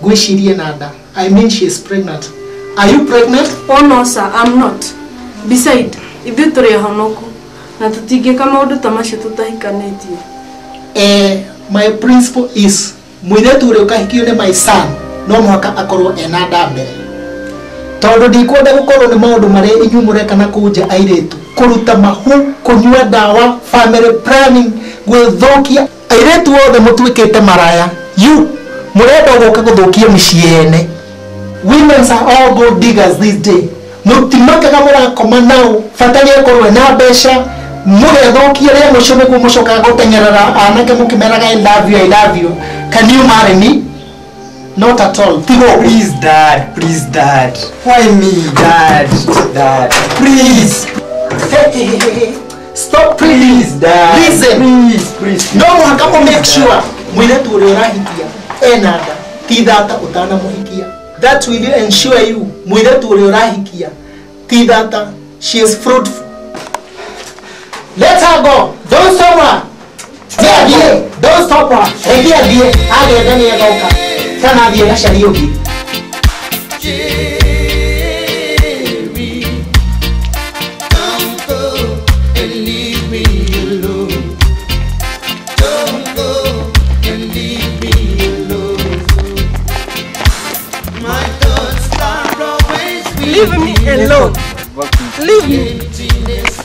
Gwishiri nada. I mean she is pregnant. Are you pregnant? Oh no sir, I'm not. Beside, if you tore hanoko, na tutige kama odu tamasha tutahikanetio. My principle is mwiretu ule ukahikio ne my son no mwaka akorwo enada mbere. Tondu ndikwenda gukorwo ni maundu mari inyumureka na kuja airetu kuruta mahu kunywa dawa family planning gwithokia airetu wothe mutwikite maraya you murenda guka guthukia miciene. Women are all gold diggers this day. Mutimakaga murakoma nao fatali akorwo na besha mugethokia ria mucobe kumucoka gutengerera anake mukimeraga I love you. Can you marry me? Not at all. Tigo. Please, Dad. Please, Dad. Why me, Dad? Dad. Please. Hey. Stop, please, Dad. Listen. Please. No, hakapo make sure. Mwiletu ule urahikia. Enada. Tidata utana muhikia. That will ensure you. Mwiletu ule urahikia. Tidata. She is fruitful. Let her go. Don't stop her. Yeah. Don't stop her. Hey, dear. Age ndani ya gauka. Kana die na shariogi. Don't go and leave me alone. Don't go and leave me alone. My thoughts are always Leave me alone. Leave me.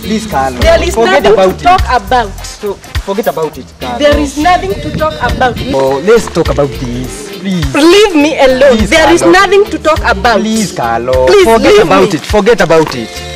Please, Carlo. There is Forget nothing about to talk about. So, forget about it, Carlo. There is nothing to talk about. Oh, let's talk about this. Please. Leave me alone. Please, there is Carlo. nothing to talk about. Please, Carlo. Please forget leave about me. it. Forget about it.